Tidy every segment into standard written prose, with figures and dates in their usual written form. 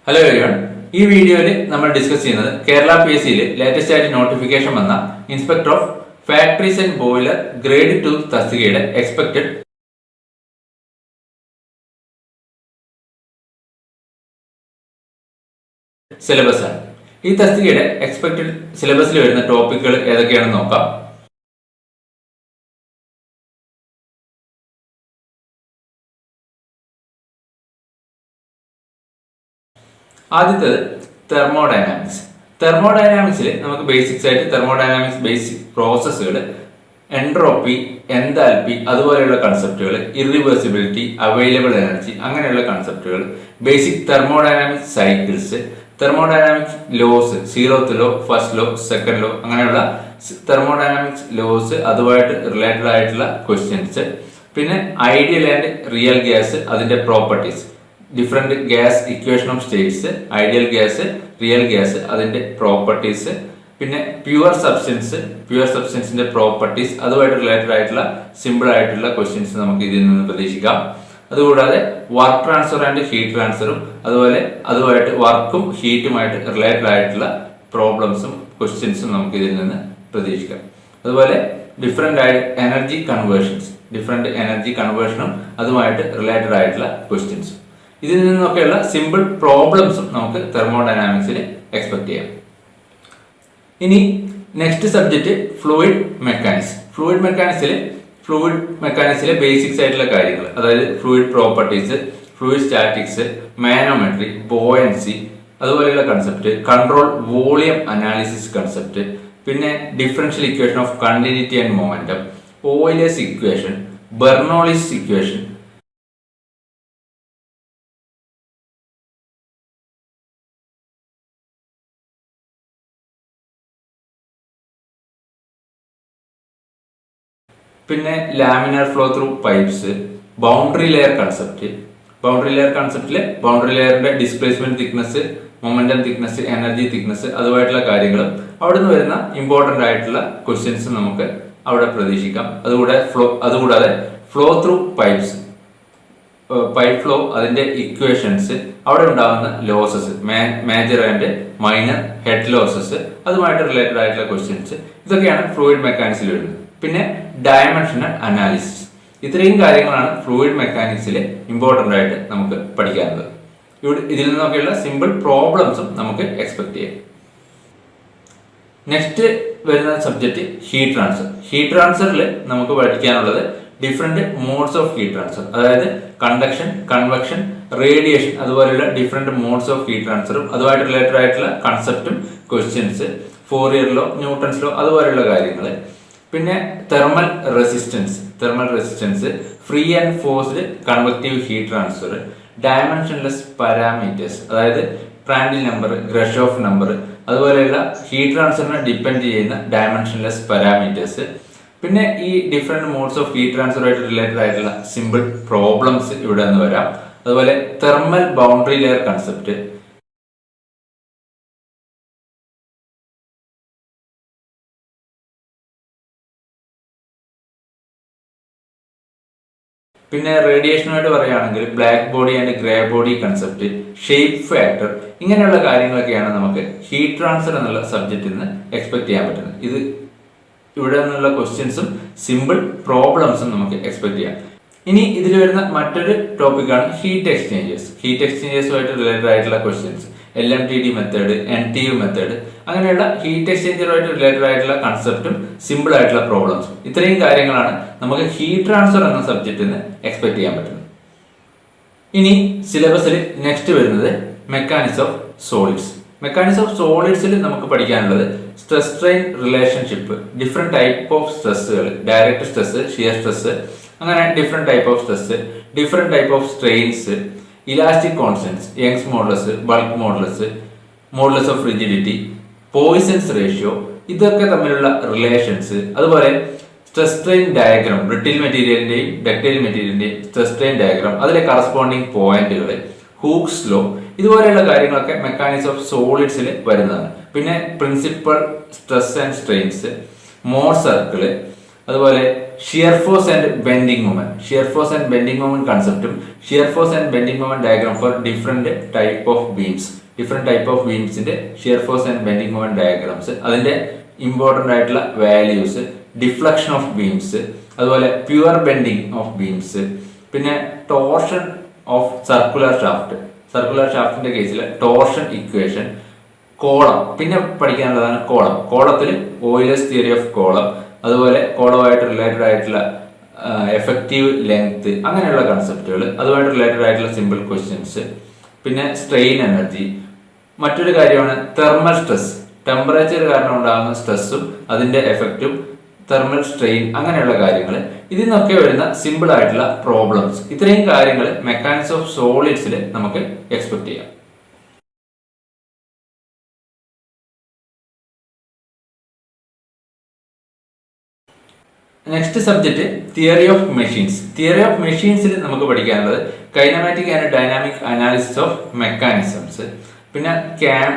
Hello everyone, ഈ വീഡിയോയിൽ നമ്മൾ ഡിസ്കസ് ചെയ്യുന്നത് കേരള PSCയിൽ ലേറ്റസ്റ്റ് ആയിട്ട് നോട്ടിഫിക്കേഷൻ വന്ന inspector of factories and boiler grade 2 തസ്തികയുടെ എക്സ്പെക്ടഡ് സിലബസ് ആണ്. ഈ തസ്തികയുടെ എക്സ്പെക്ടഡ് സിലബസിൽ വരുന്ന ടോപ്പിക്കുകൾ ഏതൊക്കെയാണെന്ന് നോക്കാം. ആദ്യത്തേത് തെർമോഡൈനാമിക്സ്. തെർമോഡൈനാമിക്സിൽ നമുക്ക് ബേസിക്സ് ആയിട്ട് തെർമോഡൈനാമിക്സ് ബേസിക് പ്രോസസ്സുകൾ, എൻട്രോപ്പി, എൻതാൽപ്പി, അതുപോലെയുള്ള കൺസെപ്റ്റുകൾ, ഇറിവേഴ്സിബിലിറ്റി, അവൈലബിൾ എനർജി, അങ്ങനെയുള്ള കൺസെപ്റ്റുകൾ, basic thermodynamics cycles, thermodynamics laws, 0th law, first law, second law, അങ്ങനെയുള്ള തെർമോഡൈനാമിക്സ് ലോസ് അതുമായിട്ട് റിലേറ്റഡ് ആയിട്ടുള്ള ക്വസ്റ്റ്യൻസ്, പിന്നെ ഐഡിയൽ ആൻഡ് റിയൽ ഗ്യാസ്, അതിന്റെ properties, different gas equation of states, ideal gas, real gas, അതിന്റെ properties, പിന്നെ pure സബ്സ്റ്റൻസിന്റെ properties, അതുമായിട്ട് related ആയിട്ടുള്ള സിമ്പിൾ ആയിട്ടുള്ള ക്വസ്റ്റ്യൻസ് നമുക്ക് ഇതിൽ നിന്ന് പ്രതീക്ഷിക്കാം. അതുകൂടാതെ വർക്ക് ട്രാൻസ്ഫർ ആൻഡ് ഹീറ്റ് ട്രാൻസ്ഫറും അതുമായിട്ട് വർക്കും ഹീറ്റുമായിട്ട് റിലേറ്റഡ് ആയിട്ടുള്ള പ്രോബ്ലംസും ക്വസ്റ്റ്യൻസും നമുക്ക് ഇതിൽ നിന്ന് പ്രതീക്ഷിക്കാം. അതുപോലെ ഡിഫറെന്റ് എനർജി കൺവേർഷനും അതുമായിട്ട് റിലേറ്റഡ് ആയിട്ടുള്ള ക്വസ്റ്റ്യൻസും, ഇതിൽ നിന്നൊക്കെയുള്ള സിമ്പിൾ പ്രോബ്ലംസും നമുക്ക് തെർമോഡൈനാമിക്സിൽ എക്സ്പെക്ട് ചെയ്യാം. ഇനി next subject fluid mechanics. Fluid മെക്കാനിക്സിലെ ബേസിക്സ് ആയിട്ടുള്ള കാര്യങ്ങൾ, അതായത് fluid properties, fluid statics, manometry, buoyancy, അതുപോലെയുള്ള concept, control volume analysis concept, പിന്നെ differential equation of continuity and momentum, Euler's equation, Bernoulli's equation, പിന്നെ laminar flow through pipes, boundary layer concept. Boundary ലെയറിന്റെ displacement thickness, momentum thickness, energy thickness, അതുമായിട്ടുള്ള കാര്യങ്ങളും അവിടെ നിന്ന് വരുന്ന important ആയിട്ടുള്ള ക്വസ്റ്റ്യൻസ് നമുക്ക് അവിടെ പ്രതീക്ഷിക്കാം. അതുകൂടാതെ flow through pipes, pipe flow, അതിന്റെ ഇക്വേഷൻസ്, അവിടെ ഉണ്ടാകുന്ന losses, major and minor head losses, അതുമായിട്ട് റിലേറ്റഡ് ആയിട്ടുള്ള ക്വസ്റ്റ്യൻസ്, ഇതൊക്കെയാണ് ഫ്ലൂയിഡ് മെക്കാനിക്സിൽ വരുന്നത്. പിന്നെ ഡയമെൻഷണൽ അനാലിസിസ്. ഇത്രയും കാര്യങ്ങളാണ് ഫ്ലൂയിഡ് മെക്കാനിക്സിലെ ഇമ്പോർട്ടന്റ് ആയിട്ട് നമുക്ക് പഠിക്കാനുള്ളത്. ഇതിൽ നിന്നൊക്കെയുള്ള സിമ്പിൾ പ്രോബ്ലംസും നമുക്ക് എക്സ്പെക്ട് ചെയ്യാം. നെക്സ്റ്റ് വരുന്ന സബ്ജക്റ്റ് ഹീറ്റ് ട്രാൻസ്ഫർ. ഹീറ്റ് ട്രാൻസ്ഫറിൽ നമുക്ക് പഠിക്കാനുള്ളത് different modes of heat transfer, അതായത് കണ്ടക്ഷൻ, കൺവെക്ഷൻ, റേഡിയേഷൻ, അതുപോലെയുള്ള ഡിഫറെന്റ് മോഡ്സ് ഓഫ് ഹീറ്റ് ട്രാൻസ്ഫറും അതുമായിട്ട് റിലേറ്റഡ് ആയിട്ടുള്ള കൺസെപ്റ്റും questions, Fourier law, Newton's law, അതുപോലെയുള്ള കാര്യങ്ങൾ, പിന്നെ thermal resistance, free and forced convective heat transfer, dimensionless parameters, അതായത് പ്രാൻഡിൽ നമ്പർ, ഗ്രഷോഫ് നമ്പർ, അതുപോലെയുള്ള ഹീറ്റ് ട്രാൻസ്ഫറിനെ ഡിപ്പെൻഡ് ചെയ്യുന്ന ഡയമെൻഷൻലെസ് പാരാമീറ്റേഴ്സ്, പിന്നെ ഈ ഡിഫറെന്റ് മോഡ്സ് ഓഫ് ഹീറ്റ് ട്രാൻസ്ഫറുമായിട്ട് റിലേറ്റഡ് ആയിട്ടുള്ള സിമ്പിൾ പ്രോബ്ലംസ് ഇവിടെ നിന്ന് വരാം. അതുപോലെ തെർമൽ ബൗണ്ടറി ലെയർ കൺസെപ്റ്റ്, പിന്നെ റേഡിയേഷനുമായിട്ട് പറയുകയാണെങ്കിൽ black body and grey body concept, shape factor, ഇങ്ങനെയുള്ള കാര്യങ്ങളൊക്കെയാണ് നമുക്ക് ഹീറ്റ് ട്രാൻസ്ഫർ എന്നുള്ള സബ്ജക്റ്റിൽ നിന്ന് എക്സ്പെക്ട് ചെയ്യാൻ പറ്റുന്നത്. ഇത് ഇവിടെ നിന്നുള്ള ക്വസ്റ്റ്യൻസും സിമ്പിൾ പ്രോബ്ലംസും നമുക്ക് എക്സ്പെക്ട് ചെയ്യാം. ഇനി ഇതിൽ വരുന്ന മറ്റൊരു ടോപ്പിക്കാണ് ഹീറ്റ് എക്സ്ചേഞ്ചേഴ്സുമായിട്ട് റിലേറ്റഡ് ആയിട്ടുള്ള questions, LMTD method, NTU method, അങ്ങനെയുള്ള ഹീറ്റ് എക്സ്ചേഞ്ചറുമായിട്ട് റിലേറ്റഡ് ആയിട്ടുള്ള കൺസെപ്റ്റും സിമ്പിൾ ആയിട്ടുള്ള പ്രോബ്ലംസും, ഇത്രയും കാര്യങ്ങളാണ് നമുക്ക് ഹീറ്റ് ട്രാൻസ്ഫർ എന്ന സബ്ജക്റ്റിൽ നിന്ന് എക്സ്പെക്ട് ചെയ്യാൻ പറ്റുന്നത്. ഇനി സിലബസിൽ നെക്സ്റ്റ് വരുന്നത് മെക്കാനിക്സ് ഓഫ് സോളിഡ്സിൽ നമുക്ക് പഠിക്കാനുള്ളത് stress strain relationship, different type of സ്ട്രെസ്സുകൾ, ഡയറക്റ്റ് സ്ട്രെസ്, ഷിയർ സ്ട്രെസ്, അങ്ങനെ different type of stress, different type of strains, elastic constants, Young's modulus, bulk modulus of rigidity, Poisson's ratio, ഇതൊക്കെ തമ്മിലുള്ള relations, അതുപോലെ stress strain diagram, brittle മെറ്റീരിയലിന്റെയും ductile മെറ്റീരിയലിന്റെയും stress strain diagram, അതിലെ corresponding പോയിന്റുകൾ, Hooke's law, ഇതുപോലെയുള്ള കാര്യങ്ങളൊക്കെ മെക്കാനിക്സ് ഓഫ് സോളിഡ്സിൽ വരുന്നതാണ്. പിന്നെ principal stress and strains, Mohr circle, അതുപോലെ shear force and bending moment കൺസെപ്റ്റും shear force and bending moment diagram for different type of ബീംസിന്റെ shear force and bending moment diagrams, അതിന്റെ important ആയിട്ടുള്ള വാല്യൂസ്, ഡിഫ്ലക്ഷൻ ഓഫ് ബീംസ്, അതുപോലെ pure bending of beams, പിന്നെ torsion of circular ഷാഫ്റ്റിന്റെ കേസിൽ torsion equation, column, പിന്നെ പഠിക്കാനുള്ളതാണ് കോളത്തിൽ Euler's theory of column, അതുപോലെ കോളവുമായിട്ട് റിലേറ്റഡ് ആയിട്ടുള്ള എഫക്റ്റീവ് ലെങ്ത്, അങ്ങനെയുള്ള കൺസെപ്റ്റുകൾ, അതുമായിട്ട് റിലേറ്റഡ് ആയിട്ടുള്ള സിമ്പിൾ ക്വസ്റ്റ്യൻസ്, പിന്നെ സ്ട്രെയിൻ എനർജി. മറ്റൊരു കാര്യമാണ് തെർമൽ സ്ട്രെസ്, ടെമ്പറേച്ചർ കാരണം ഉണ്ടാകുന്ന സ്ട്രെസ്സും അതിന്റെ എഫക്റ്റും, തെർമൽ സ്ട്രെയിൻ, അങ്ങനെയുള്ള കാര്യങ്ങൾ. ഇതിൽ നിന്നൊക്കെ വരുന്ന സിമ്പിൾ ആയിട്ടുള്ള പ്രോബ്ലംസ്. ഇത്രയും കാര്യങ്ങൾ മെക്കാനിക്സ് ഓഫ് സോളിഡ്സിൽ നമുക്ക് എക്സ്പെക്ട് ചെയ്യാം. നെക്സ്റ്റ് സബ്ജക്ട് തിയറി ഓഫ് മെഷീൻസിൽ നമുക്ക് പഠിക്കാനുള്ളത് kinematic and dynamic analysis of mechanisms, പിന്നെ ക്യാം,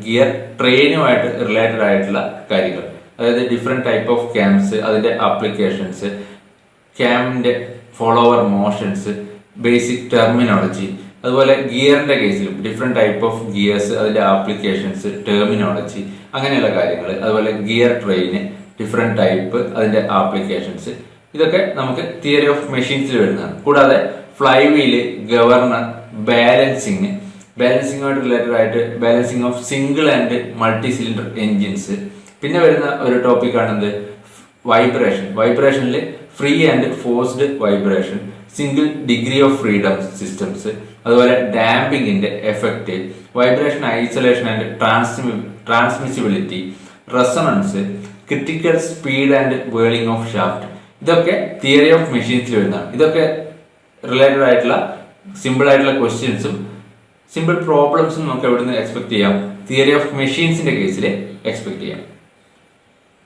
ഗിയർ ട്രെയിനുമായിട്ട് റിലേറ്റഡ് ആയിട്ടുള്ള കാര്യങ്ങൾ, അതായത് ഡിഫറെന്റ് ടൈപ്പ് ഓഫ് ക്യാംസ്, അതിന്റെ ആപ്ലിക്കേഷൻസ്, ക്യാമിന്റെ ഫോളോവർ മോഷൻസ്, ബേസിക് ടെർമിനോളജി, അതുപോലെ ഗിയറിന്റെ കേസിലും ഡിഫറെന്റ് ടൈപ്പ് ഓഫ് ഗിയേഴ്സ്, അതിന്റെ ആപ്ലിക്കേഷൻസ്, ടെർമിനോളജി, അങ്ങനെയുള്ള കാര്യങ്ങൾ, അതുപോലെ ഗിയർ ട്രെയിന്, ഡിഫറെന്റ് ടൈപ്പ്, അതിന്റെ ആപ്ലിക്കേഷൻസ്, ഇതൊക്കെ നമുക്ക് തിയറി ഓഫ് മെഷീൻസിൽ വരുന്നതാണ്. കൂടാതെ ഫ്ലൈ വീല്, ഗവർണർ, ബാലൻസിങ്ങുമായിട്ട് റിലേറ്റഡ് ആയിട്ട് balancing of single and multi cylinder engines. പിന്നെ വരുന്ന ഒരു ടോപ്പിക്കാണ് എന്ത്, വൈബ്രേഷനിൽ free and forced vibration, single degree of freedom systems, അതുപോലെ ഡാമ്പിങ്ങിന്റെ effect, vibration isolation and transmissibility, resonance, critical speed and whirling of shaft. ഇതൊക്കെ തിയറി ഓഫ് മെഷീൻസിൽ വരുന്നതാണ്. ഇതൊക്കെ റിലേറ്റഡ് ആയിട്ടുള്ള സിമ്പിൾ ആയിട്ടുള്ള ക്വസ്റ്റ്യൻസും സിമ്പിൾ പ്രോബ്ലംസും നമുക്ക് എവിടുന്ന് എക്സ്പെക്ട് ചെയ്യാം, തിയറി ഓഫ് മെഷീൻസിന്റെ കേസിൽ എക്സ്പെക്ട് ചെയ്യാം.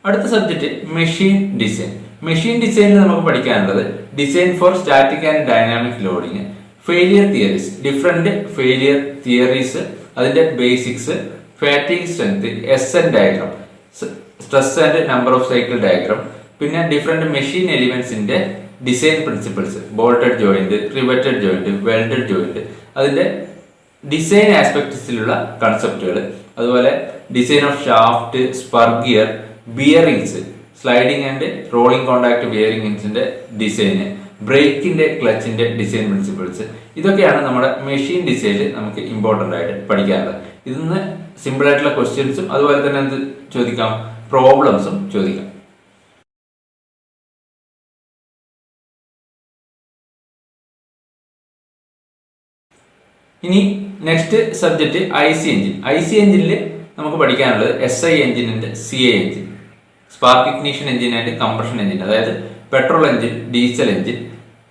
അടുത്ത സബ്ജക്ട് മെഷീൻ ഡിസൈനിൽ നമുക്ക് പഠിക്കാനുള്ളത് design for static and dynamic loading, failure theories, different failure theories, അതിന്റെ basics, fatigue strength, SN diagram, stress and number of cycle diagram, പിന്നെ ഡിഫറെന്റ് മെഷീൻ എലിമെന്റ്സിന്റെ design principles, bolted joint, riveted joint, welded joint, അതിന്റെ design ആസ്പെക്ട്സിലുള്ള കൺസെപ്റ്റുകൾ, അതുപോലെ design of shaft, spur gear, bearings, sliding and rolling contact ബിയറിംഗ്സിന്റെ design, ബ്രേക്കിന്റെ ക്ലച്ചിന്റെ design principles. ഇതൊക്കെയാണ് നമ്മുടെ മെഷീൻ ഡിസൈനിൽ നമുക്ക് ഇമ്പോർട്ടന്റ് ആയിട്ട് പഠിക്കാനുള്ളത്. ഇതിന്ന് സിമ്പിൾ ആയിട്ടുള്ള ക്വസ്റ്റ്യൻസും അതുപോലെ തന്നെ എന്ത് ചോദിക്കാം, പ്രോബ്ലംസും ചോദിക്കാം. ഇനി നെക്സ്റ്റ് സബ്ജക്ട് ഐ സി എഞ്ചിനിൽ നമുക്ക് പഠിക്കാനുള്ളത് SI engine and CI engine, spark ignition engine and compression engine, അതായത് പെട്രോൾ എഞ്ചിൻ, ഡീസൽ എഞ്ചിൻ,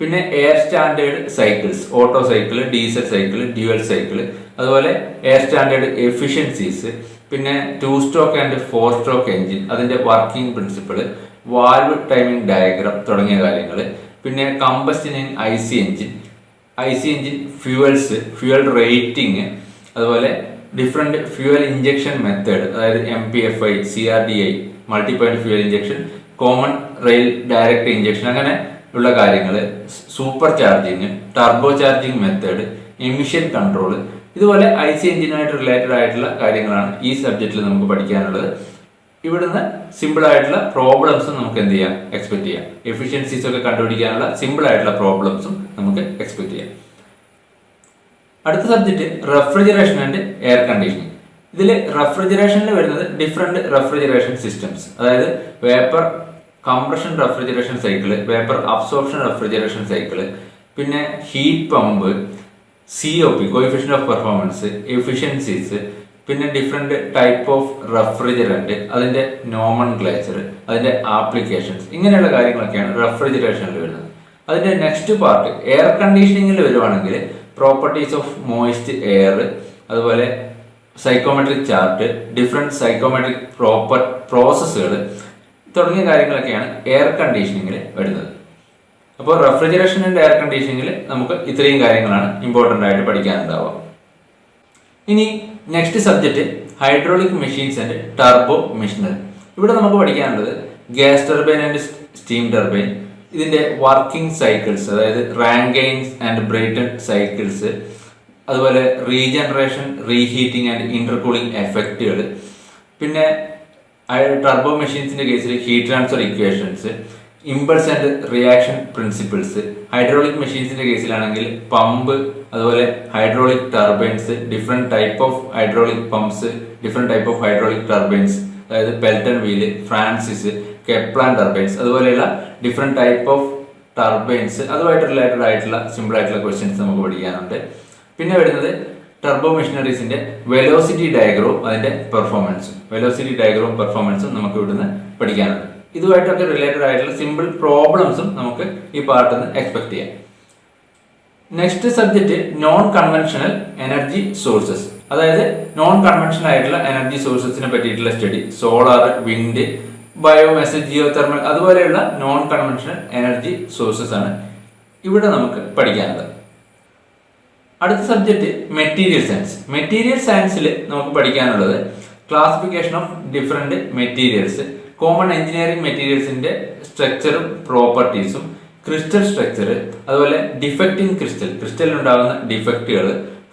പിന്നെ air standard cycles, auto cycle, diesel cycle, dual cycle, അതുപോലെ എയർ സ്റ്റാൻഡേർഡ് എഫിഷ്യൻസീസ്, പിന്നെ 2 stroke and 4 stroke engine, അതിന്റെ working principle, valve timing diagram തുടങ്ങിയ കാര്യങ്ങൾ, പിന്നെ combustion in I C engine, fuel rating, അതുപോലെ different fuel injection method, അതായത് MPFI, CRDI, multi point fuel injection, common rail direct injection, അങ്ങനെ ഉള്ള കാര്യങ്ങൾ, super charging, turbo charging method, emission control. ഇതുപോലെ IC എഞ്ചിനുമായിട്ട് related ആയിട്ടുള്ള കാര്യങ്ങളാണ് ഈ സബ്ജക്റ്റിൽ നമുക്ക് പഠിക്കാനുള്ളത്. ഇവിടുന്ന് സിമ്പിൾ ആയിട്ടുള്ള പ്രോബ്ലംസും നമുക്ക് എന്ത് ചെയ്യാം, എക്സ്പെക്ട് ചെയ്യാം. എഫിഷ്യൻസീസ് ഒക്കെ കണ്ടുപിടിക്കാനുള്ള സിമ്പിൾ ആയിട്ടുള്ള പ്രോബ്ലംസും നമുക്ക് എക്സ്പെക്ട് ചെയ്യാം. അടുത്ത subject refrigeration and air conditioning. ഇതിൽ റെഫ്രിജറേഷനിൽ വരുന്നത് ഡിഫറെന്റ് റെഫ്രിജറേഷൻ സിസ്റ്റംസ്, അതായത് vapour compression refrigeration cycle, vapour absorption refrigeration cycle, പിന്നെ heat pump, COP, coefficient of performance, efficiencies, പിന്നെ ഡിഫറെന്റ് ടൈപ്പ് ഓഫ് റെഫ്രിജറന്റ്, അതിന്റെ നോമൻക്ലേച്ചർ, അതിന്റെ ആപ്ലിക്കേഷൻസ്, ഇങ്ങനെയുള്ള കാര്യങ്ങളൊക്കെയാണ് റെഫ്രിജറേഷനിൽ വരുന്നത്. അതിന്റെ നെക്സ്റ്റ് പാർട്ട് എയർ കണ്ടീഷനിങ്ങിൽ വരുവാണെങ്കിൽ പ്രോപ്പർട്ടീസ് ഓഫ് മോയിസ്റ്റ് എയർ, അതുപോലെ സൈക്കോമെട്രിക് ചാർട്ട്, ഡിഫറെന്റ് സൈക്കോമെട്രിക് പ്രോസസ്സുകൾ തുടങ്ങിയ കാര്യങ്ങളൊക്കെയാണ് എയർ കണ്ടീഷനിങ്ങിൽ വരുന്നത്. അപ്പോൾ റെഫ്രിജറേഷൻ ആൻഡ് എയർ കണ്ടീഷനിങ്ങിൽ നമുക്ക് ഇത്രയും കാര്യങ്ങളാണ് ഇമ്പോർട്ടൻ്റ് ആയിട്ട് പഠിക്കാനുണ്ടാവുക. ഇനി next subject hydraulic machines and turbo machinery. ഇവിടെ നമുക്ക് പഠിക്കാനുള്ളത് gas turbine and steam turbine, ഇതിന്റെ വർക്കിംഗ് സൈക്കിൾസ്, അതായത് റാങ്കൈൻസ് ആൻഡ് ബ്രൈറ്റൺ സൈക്കിൾസ്, അതുപോലെ റീജനറേഷൻ, റീഹീറ്റിംഗ് ആൻഡ് ഇന്റർകൂളിംഗ് എഫക്റ്റുകൾ, പിന്നെ ടർബോ മെഷീൻസിന്റെ കേസിൽ heat transfer equations, impulse and reaction principles, hydraulic മെഷീൻസിന്റെ കേസിലാണെങ്കിൽ പമ്പ്, അതുപോലെ hydraulic turbines, different type of hydraulic pumps, different type of hydraulic turbines, അതായത് Pelton wheel, Francis, Kaplan turbines, അതുപോലെയുള്ള different type of turbines, അതുമായിട്ട് related ആയിട്ടുള്ള simple ആയിട്ടുള്ള questions നമുക്ക് പഠിക്കാനുണ്ട്. പിന്നെ വരുന്നത് ടർബോ മെഷീനറീസിന്റെ വെലോസിറ്റി ഡയഗ്രവും അതിന്റെ പെർഫോമൻസും, നമുക്ക് ഇവിടുന്ന് പഠിക്കാനുണ്ട്. ഇതുമായിട്ടൊക്കെ റിലേറ്റഡ് ആയിട്ടുള്ള സിമ്പിൾ പ്രോബ്ലംസും നമുക്ക് ഈ പാർട്ടിൽ നിന്ന് എക്സ്പെക്ട് ചെയ്യാം. Next subject non conventional energy sources, അതായത് നോൺ കൺവെൻഷണൽ ആയിട്ടുള്ള എനർജി സോഴ്സസിനെ പറ്റിയിട്ടുള്ള study, solar, wind, biomass, geothermal, അതുപോലെയുള്ള നോൺ കൺവെൻഷണൽ എനർജി സോഴ്സസ് ആണ് ഇവിടെ നമുക്ക് പഠിക്കാനുള്ളത്. അടുത്ത സബ്ജക്ട് മെറ്റീരിയൽ സയൻസ്. മെറ്റീരിയൽ സയൻസിൽ നമുക്ക് പഠിക്കാനുള്ളത് classification of different materials, common engineering മെറ്റീരിയൽസിന്റെ സ്ട്രക്ചറും പ്രോപ്പർട്ടീസും, ക്രിസ്റ്റൽ സ്ട്രക്ചർ, അതുപോലെ ഡിഫക്റ്റ് ഇൻ ക്രിസ്റ്റലിൽ ഉണ്ടാകുന്ന ഡിഫക്റ്റുകൾ,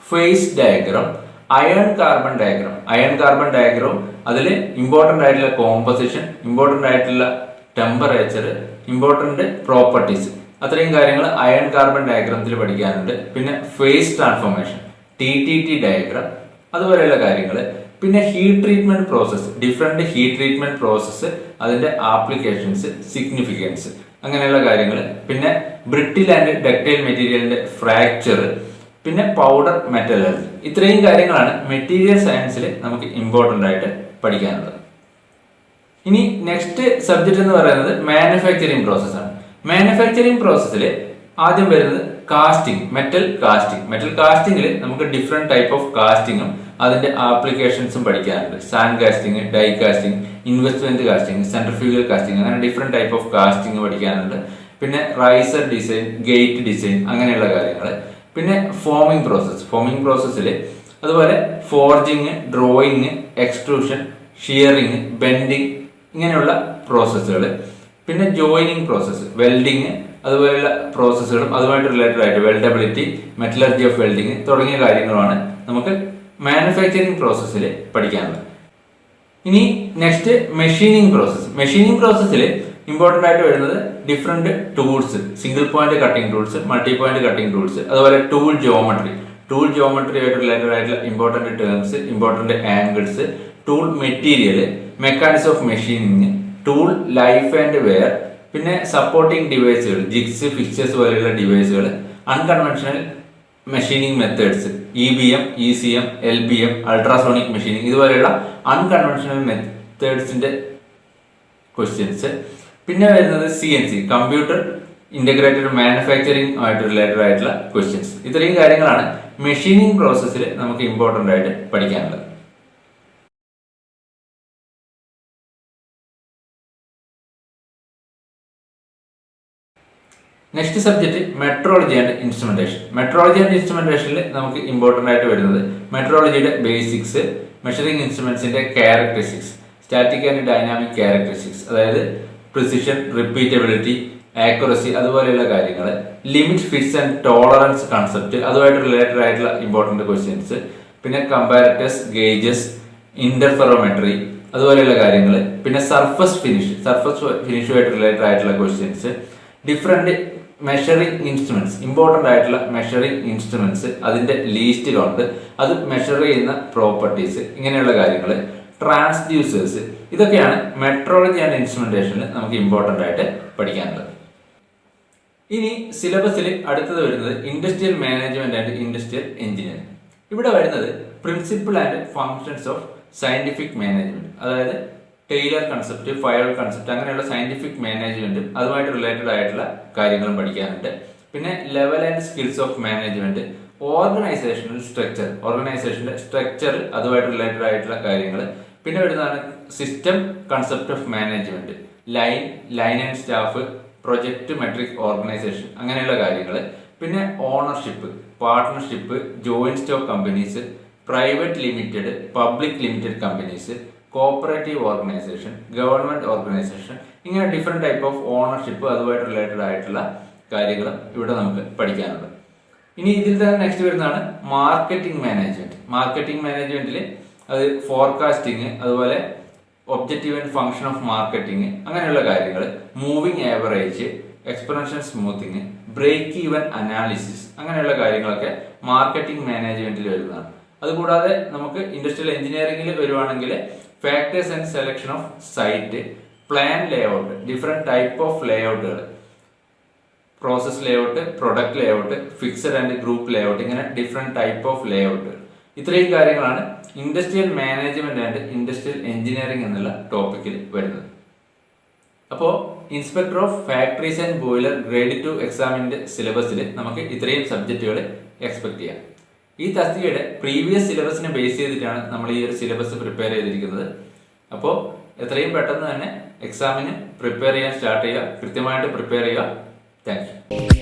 phase diagram, iron carbon diagram, അതിൽ ഇമ്പോർട്ടൻ്റ് ആയിട്ടുള്ള കോമ്പോസിഷൻ, ഇമ്പോർട്ടൻ്റ് ആയിട്ടുള്ള ടെമ്പറേച്ചർ, ഇമ്പോർട്ടൻ്റ് പ്രോപ്പർട്ടീസ്, അത്രയും കാര്യങ്ങൾ അയൺ കാർബൺ ഡയഗ്രാമത്തിൽ പഠിക്കാനുണ്ട്. പിന്നെ ഫേസ് ട്രാൻസ്ഫോർമേഷൻ, TTT ഡയഗ്രാം, അതുപോലെയുള്ള കാര്യങ്ങൾ. പിന്നെ heat treatment process, different heat treatment process, അതിന്റെ ആപ്ലിക്കേഷൻസ്, സിഗ്നിഫിക്കൻസ്, അങ്ങനെയുള്ള കാര്യങ്ങൾ. പിന്നെ ബ്രിട്ടിൽ ആൻഡ് ഡക്റ്റൈൽ മെറ്റീരിയലിന്റെ ഫ്രാക്ചർ, പിന്നെ പൗഡർ മെറ്റലർജി. ഇത്രയും കാര്യങ്ങളാണ് മെറ്റീരിയൽ സയൻസിൽ നമുക്ക് ഇമ്പോർട്ടൻ്റ് ആയിട്ട് പഠിക്കാനുള്ളത്. ഇനി നെക്സ്റ്റ് സബ്ജക്ട് എന്ന് പറയുന്നത് മാനുഫാക്ചറിങ് പ്രോസസ് ആണ്. മാനുഫാക്ചറിങ് പ്രോസസ്സിൽ ആദ്യം വരുന്നത് കാസ്റ്റിംഗ്, മെറ്റൽ കാസ്റ്റിംഗിൽ നമുക്ക് ഡിഫറെന്റ് ടൈപ്പ് ഓഫ് കാസ്റ്റിംഗും അതിന്റെ ആപ്ലിക്കേഷൻസും പഠിക്കാനുണ്ട്. Sand casting, die casting, investment casting, centrifugal casting, അങ്ങനെ ഡിഫറെന്റ് ടൈപ്പ് ഓഫ് കാസ്റ്റിംഗ് പഠിക്കാനുണ്ട്. പിന്നെ റൈസർ ഡിസൈൻ, ഗേറ്റ് ഡിസൈൻ, അങ്ങനെയുള്ള കാര്യങ്ങൾ. പിന്നെ ഫോമിംഗ് പ്രോസസ്സിൽ അതുപോലെ forging, drawing, extrusion, shearing, bending, ഇങ്ങനെയുള്ള പ്രോസസ്സുകൾ. പിന്നെ ജോയിനിങ് പ്രോസസ്സ്, വെൽഡിങ്, അതുപോലെയുള്ള പ്രോസസ്സുകളും അതുമായിട്ട് റിലേറ്റഡ് ആയിട്ട് വെൽഡബിലിറ്റി, മെറ്റലർജി ഓഫ് വെൽഡിങ് തുടങ്ങിയ കാര്യങ്ങളുമാണ് നമുക്ക് മാനുഫാക്ചറിങ് പ്രോസസ്സിൽ പഠിക്കാനുള്ളത്. ഇനി നെക്സ്റ്റ് മെഷീനിങ് പ്രോസസ്സിൽ ഇമ്പോർട്ടൻ്റ് ആയിട്ട് വരുന്നത് different tools, single point cutting tools, multi point cutting tools, അതുപോലെ ടൂൾ ജോമെട്രി ആയിട്ട് റിലേറ്റഡ് ആയിട്ടുള്ള important terms, important angles, tool material, mechanism of machining, tool life and wear, പിന്നെ സപ്പോർട്ടിംഗ് ഡിവൈസുകൾ, ജിഗ്സ്, ഫിക്ചേഴ്സ് പോലെയുള്ള ഡിവൈസുകൾ, unconventional machining methods, EBM, ECM, LBM, ultrasonic machining, ഇതുപോലെയുള്ള unconventional മെത്തേഡ്സിന്റെ questions. പിന്നെ വരുന്നത് CNC, കമ്പ്യൂട്ടർ ഇന്റഗ്രേറ്റഡ് മാനുഫാക്ചറിംഗ് ആയിട്ട് റിലേറ്റഡ് ആയിട്ടുള്ള ക്വസ്റ്റ്യൻസ്. ഇത്രയും കാര്യങ്ങളാണ് മെഷീനിങ് പ്രോസസ്സിൽ നമുക്ക് ഇമ്പോർട്ടൻ്റ് ആയിട്ട് പഠിക്കാനുള്ളത്. നെക്സ്റ്റ് സബ്ജക്ട് മെട്രോളജി ആൻഡ് ഇൻസ്ട്രുമെന്റേഷനിൽ നമുക്ക് ഇമ്പോർട്ടൻ്റ് ആയിട്ട് വരുന്നത് മെട്രോളജിയുടെ ബേസിക്സ്, മെഷറിംഗ് ഇൻസ്ട്രുമെന്റ്സിന്റെ characteristics, static and dynamic characteristics, അതായത് പ്രിസിഷൻ, റിപ്പീറ്റബിലിറ്റി, ആക്യുറസി, അതുപോലെയുള്ള കാര്യങ്ങൾ. Limit, fits and tolerance concept, അതുമായിട്ട് റിലേറ്റഡ് ആയിട്ടുള്ള ഇമ്പോർട്ടൻ്റ് ക്വസ്റ്റ്യൻസ്. പിന്നെ കമ്പാരറ്റേഴ്സ്, ഗേജസ്, ഇന്റർഫെറോമെട്രി, അതുപോലെയുള്ള കാര്യങ്ങൾ. പിന്നെ സർഫസ് ഫിനിഷുമായിട്ട് റിലേറ്റഡ് ആയിട്ടുള്ള questions. Different measuring instruments, important ആയിട്ടുള്ള മെഷറിംഗ് ഇൻസ്ട്രുമെന്റ്സ്, അതിന്റെ ലീസ്റ്റിലുണ്ട്, അത് മെഷർ ചെയ്യുന്ന പ്രോപ്പർട്ടീസ്, ഇങ്ങനെയുള്ള കാര്യങ്ങൾ. ട്രാൻസ്ഡ്യൂസേഴ്സ്, ഇതൊക്കെയാണ് മെട്രോളജി ആൻഡ് ഇൻസ്ട്രുമെന്റേഷനിൽ നമുക്ക് ഇമ്പോർട്ടൻ്റ് ആയിട്ട് പഠിക്കാനുള്ളത്. ഇനി സിലബസിൽ അടുത്തത് വരുന്നത് industrial management and industrial engineering. ഇവിടെ വരുന്നത് principle and functions of scientific management, അതായത് ടൈലർ കൺസെപ്റ്റ്, ഫയർ കൺസെപ്റ്റ്, അങ്ങനെയുള്ള സയന്റിഫിക് മാനേജ്മെന്റും അതുമായിട്ട് റിലേറ്റഡ് ആയിട്ടുള്ള കാര്യങ്ങളും പഠിക്കാനുണ്ട്. പിന്നെ level and skills of management, organisational structure, ഓർഗനൈസേഷന്റെ സ്ട്രക്ചർ, അതുമായിട്ട് റിലേറ്റഡ് ആയിട്ടുള്ള കാര്യങ്ങൾ. പിന്നെ വരുന്നതാണ് system concept of management, line and staff, project, metric, organisation, അങ്ങനെയുള്ള കാര്യങ്ങൾ. പിന്നെ ownership, partnership, joint stock companies, private limited, public limited companies, cooperative organisation, government organisation, ഇങ്ങനെ ഡിഫറെന്റ് ടൈപ്പ് ഓഫ് ഓണർഷിപ്പ് അതുമായിട്ട് റിലേറ്റഡ് ആയിട്ടുള്ള കാര്യങ്ങളും ഇവിടെ നമുക്ക് പഠിക്കാനുണ്ട്. ഇനി ഇതിൽ തന്നെ നെക്സ്റ്റ് വരുന്നതാണ് മാർക്കറ്റിംഗ് മാനേജ്മെന്റ്. മാർക്കറ്റിംഗ് മാനേജ്മെന്റിൽ അത് ഫോർകാസ്റ്റിംഗ്, അതുപോലെ objective and function of marketing, അങ്ങനെയുള്ള കാര്യങ്ങൾ, moving average, exponential smoothing, break even analysis, അങ്ങനെയുള്ള കാര്യങ്ങളൊക്കെ മാർക്കറ്റിംഗ് മാനേജ്മെന്റിൽ വരുന്നതാണ്. അതുകൂടാതെ നമുക്ക് ഇൻഡസ്ട്രിയൽ എഞ്ചിനീയറിംഗിൽ വരുവാണെങ്കിൽ factors and selection of site, plan layout, different type of ലേഔട്ടുകൾ, process layout, product layout, fixed and group layout, ഇങ്ങനെ ഡിഫറെന്റ് ടൈപ്പ് ഓഫ് ലേഔട്ടുകൾ. ഇത്രയും കാര്യങ്ങളാണ് industrial management and industrial engineering എന്നുള്ള ടോപ്പിക്കിൽ വരുന്നത്. അപ്പോൾ inspector of factories and boiler grade 2 എക്സാമിന്റെ സിലബസിൽ നമുക്ക് ഇത്രയും സബ്ജക്റ്റുകൾ എക്സ്പെക്ട് ചെയ്യാം. ഈ തസ്തികയുടെ പ്രീവിയസ് സിലബസിനെ ബേസ് ചെയ്തിട്ടാണ് നമ്മൾ ഈ ഒരു സിലബസ് പ്രിപ്പയർ ചെയ്തിരിക്കുന്നത്. അപ്പോൾ എത്രയും പെട്ടെന്ന് തന്നെ എക്സാമിന് പ്രിപ്പയർ ചെയ്യാൻ സ്റ്റാർട്ട് ചെയ്യുക, കൃത്യമായിട്ട് പ്രിപ്പയർ ചെയ്യുക. Thank you.